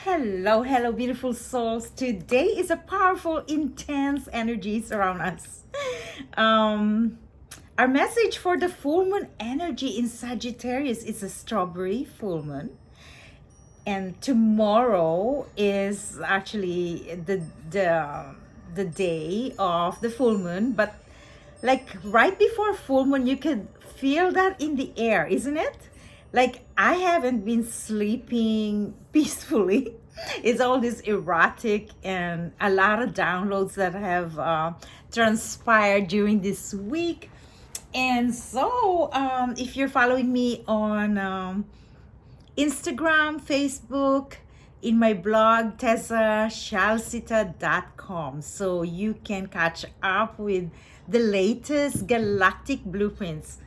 Hello, hello, beautiful souls. Today is a powerful, intense energies around us. Um, our message for the full moon energy in Sagittarius is a strawberry full moon, and tomorrow is actually the day of the full moon. But like right before full moon, you can feel that in the air, isn't it? Like I haven't been sleeping peacefully. It's all this erratic and a lot of downloads that have transpired during this week. And so, if you're following me on Instagram, Facebook, in my blog, tessashalsita.com, so you can catch up with the latest galactic blueprints.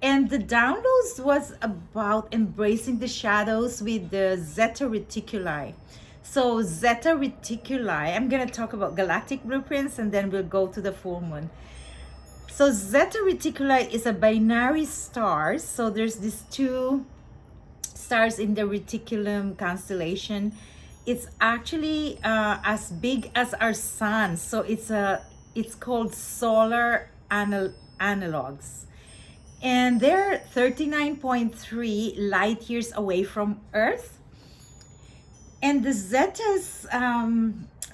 And the downloads was about embracing the shadows with the Zeta Reticuli. So Zeta Reticuli, I'm going to talk about galactic blueprints and then we'll go to the full moon. So Zeta Reticuli is a binary star. So there's these two stars in the reticulum constellation. It's actually as big as our sun. So it's called solar analogs. And they're 39.3 light years away from Earth. And the Zetas,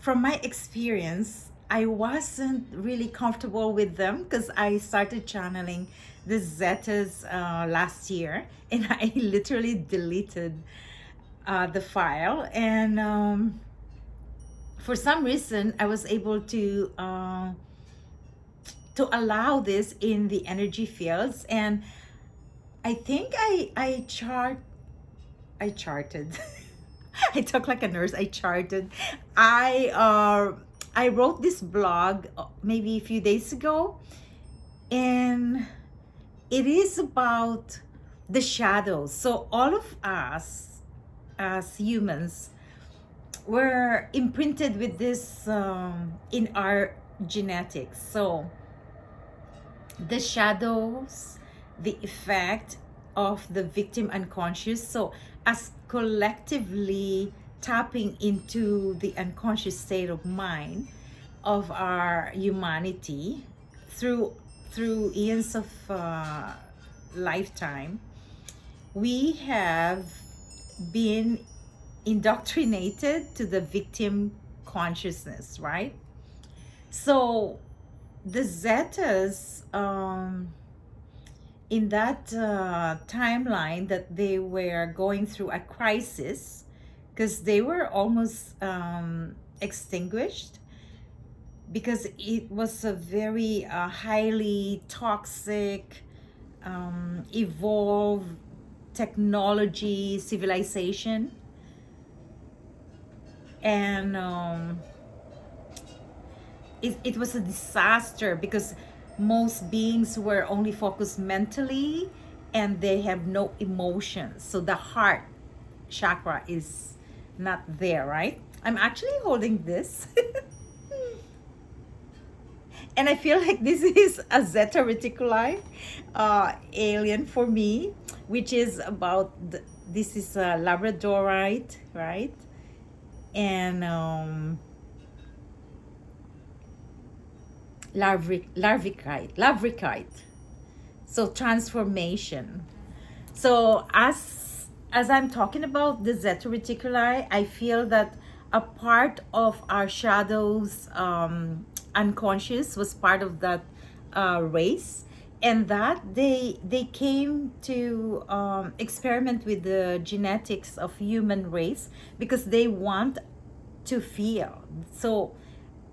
from my experience, I wasn't really comfortable with them because I started channeling the Zetas last year, and I literally deleted the file. And for some reason, I was able to allow this in the energy fields, and I think I charted. I talk like a nurse. I charted. I wrote this blog maybe a few days ago, and it is about the shadows. So all of us as humans were imprinted with this in our genetics. So the shadows, the effect of the victim unconscious. So as collectively tapping into the unconscious state of mind of our humanity through eons of lifetime, we have been indoctrinated to the victim consciousness, right? So the Zetas, in that timeline, that they were going through a crisis because they were almost extinguished, because it was a very highly toxic, evolved technology civilization. And it was a disaster because most beings were only focused mentally and they have no emotions. So the heart chakra is not there, right? I'm actually holding this. And I feel like this is a Zeta Reticuli alien for me, which is about, this is a Labradorite, right? And Lavrikite. So transformation. So as I'm talking about the Zeta Reticuli, I feel that a part of our shadows unconscious was part of that race, and that they came to experiment with the genetics of human race because they want to feel. So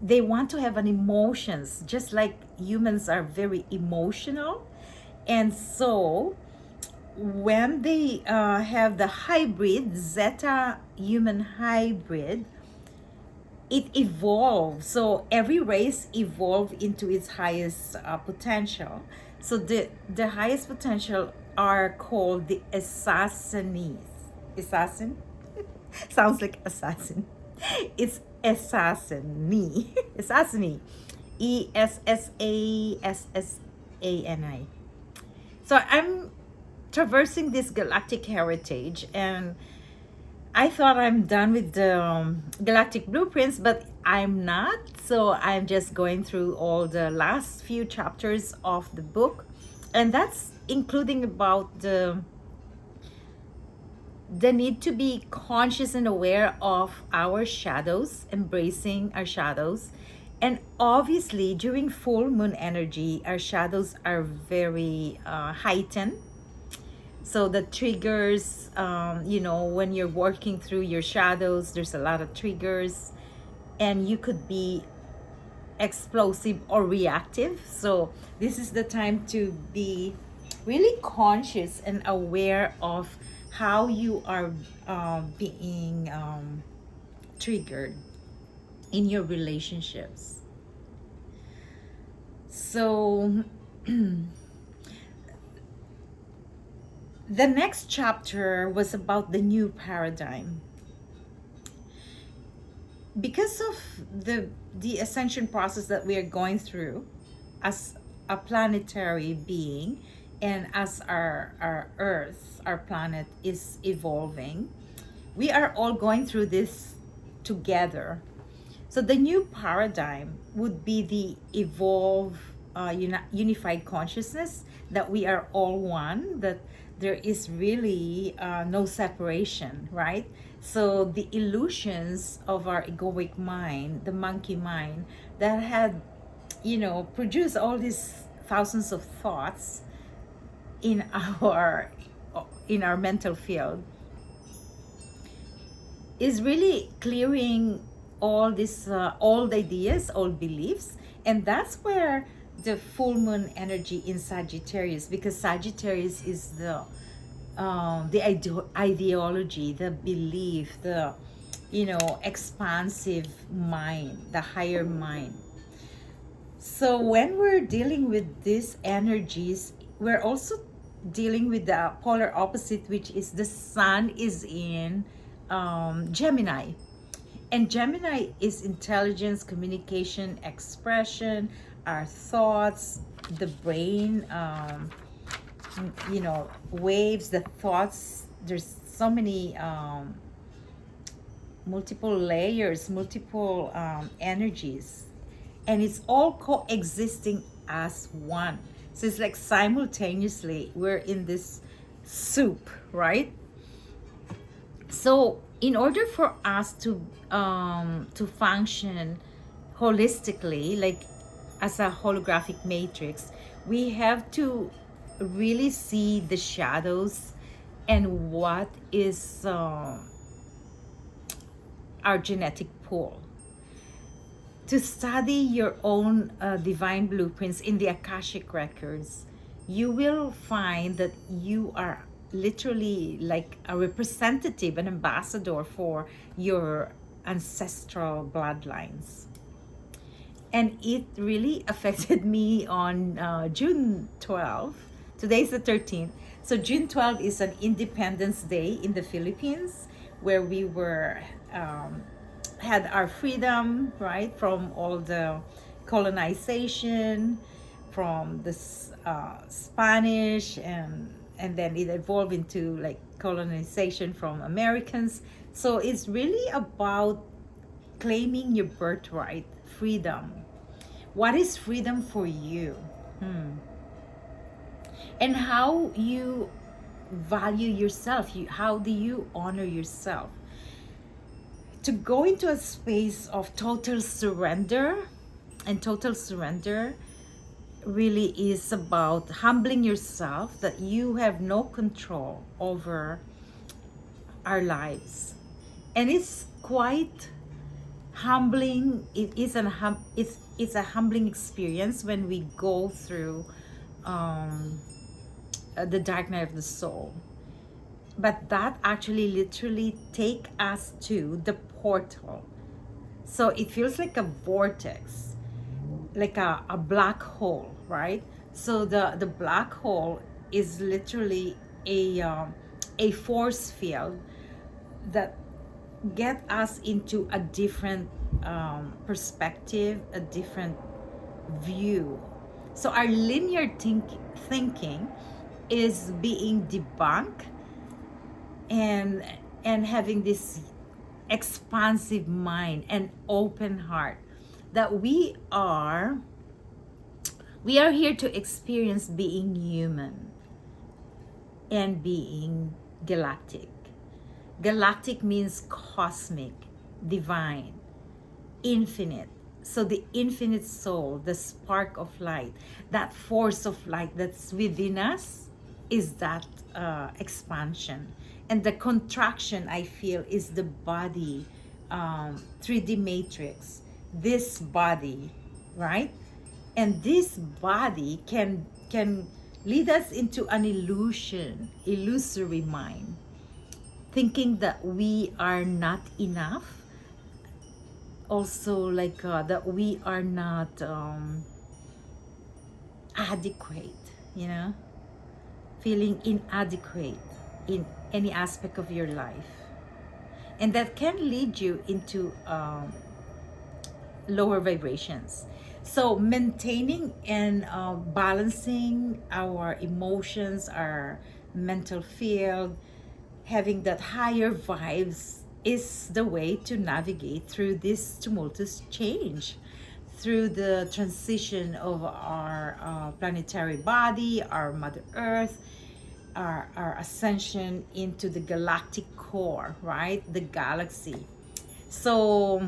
they want to have an emotions, just like humans are very emotional. And so when they have the hybrid, Zeta Human hybrid, it evolves. So every race evolved into its highest potential. So the highest potential are called the assassins. Assassin? Sounds like assassin. It's assassini. Assassini. Essassani. So I'm traversing this galactic heritage, and I thought I'm done with the galactic blueprints, but I'm not. So I'm just going through all the last few chapters of the book, and that's including about the need to be conscious and aware of our shadows, embracing our shadows. And obviously, during full moon energy, our shadows are very heightened. So the triggers, when you're working through your shadows, there's a lot of triggers, and you could be explosive or reactive. So this is the time to be really conscious and aware of how you are being triggered in your relationships. So the next chapter was about the new paradigm. Because of the ascension process that we are going through as a planetary being, and as our earth, our planet is evolving, we are all going through this together. So the new paradigm would be the evolve, unified consciousness, that we are all one, that there is really no separation, right? So the illusions of our egoic mind, the monkey mind, that had, produced all these thousands of thoughts in our mental field, is really clearing all these old ideas, old beliefs. And that's where the full moon energy in Sagittarius, because Sagittarius is the ideology, the belief, the expansive mind, the higher mind. So when we're dealing with these energies, we're also dealing with the polar opposite, which is the sun is in Gemini. And Gemini is intelligence, communication, expression, our thoughts, the brain, waves, the thoughts. There's so many multiple layers, multiple energies, and it's all coexisting as one. So it's like simultaneously we're in this soup, right? So in order for us to function holistically, like as a holographic matrix, we have to really see the shadows and what is our genetic pool. To study your own divine blueprints in the Akashic records, you will find that you are literally like a representative, an ambassador for your ancestral bloodlines. And it really affected me on June 12th. Today's the 13th. So June 12th is an Independence Day in the Philippines, where we were had our freedom, right, from all the colonization, from the Spanish, and then it evolved into like colonization from Americans. So it's really about claiming your birthright, freedom. What is freedom for you? And how you value yourself. How do you honor yourself? To go into a space of total surrender, and total surrender really is about humbling yourself that you have no control over our lives. And it's quite humbling. It's a humbling experience when we go through the dark night of the soul. But that actually literally take us to the portal. So it feels like a vortex, like a black hole, right? So the black hole is literally a force field that get us into a different perspective, a different view. So our linear thinking is being debunked, and and having this expansive mind and open heart, that we are here to experience being human and being galactic. Galactic means cosmic, divine, infinite. So the infinite soul, the spark of light, that force of light that's within us, is that expansion. And the contraction I feel is the body, 3D matrix, this body, right? And this body can lead us into an illusory mind, thinking that we are not enough, also like that we are not adequate, feeling inadequate in any aspect of your life, and that can lead you into lower vibrations. So maintaining and balancing our emotions, our mental field, having that higher vibes is the way to navigate through this tumultuous change, through the transition of our planetary body, our Mother Earth, our ascension into the galactic core, right? The galaxy. So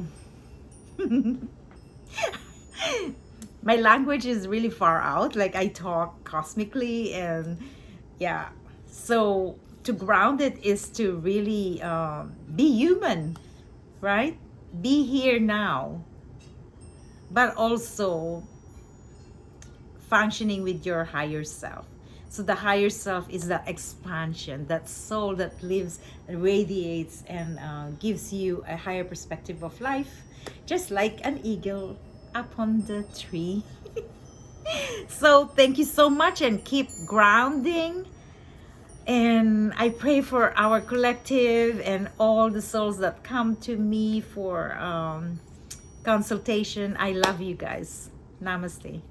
my language is really far out. Like, I talk cosmically, and yeah. So to ground it is to really be human, right? Be here now, but also functioning with your higher self. So the higher self is that expansion, that soul that lives, radiates, and gives you a higher perspective of life, just like an eagle upon the tree. So thank you so much, and keep grounding. And I pray for our collective and all the souls that come to me for consultation. I love you guys. Namaste.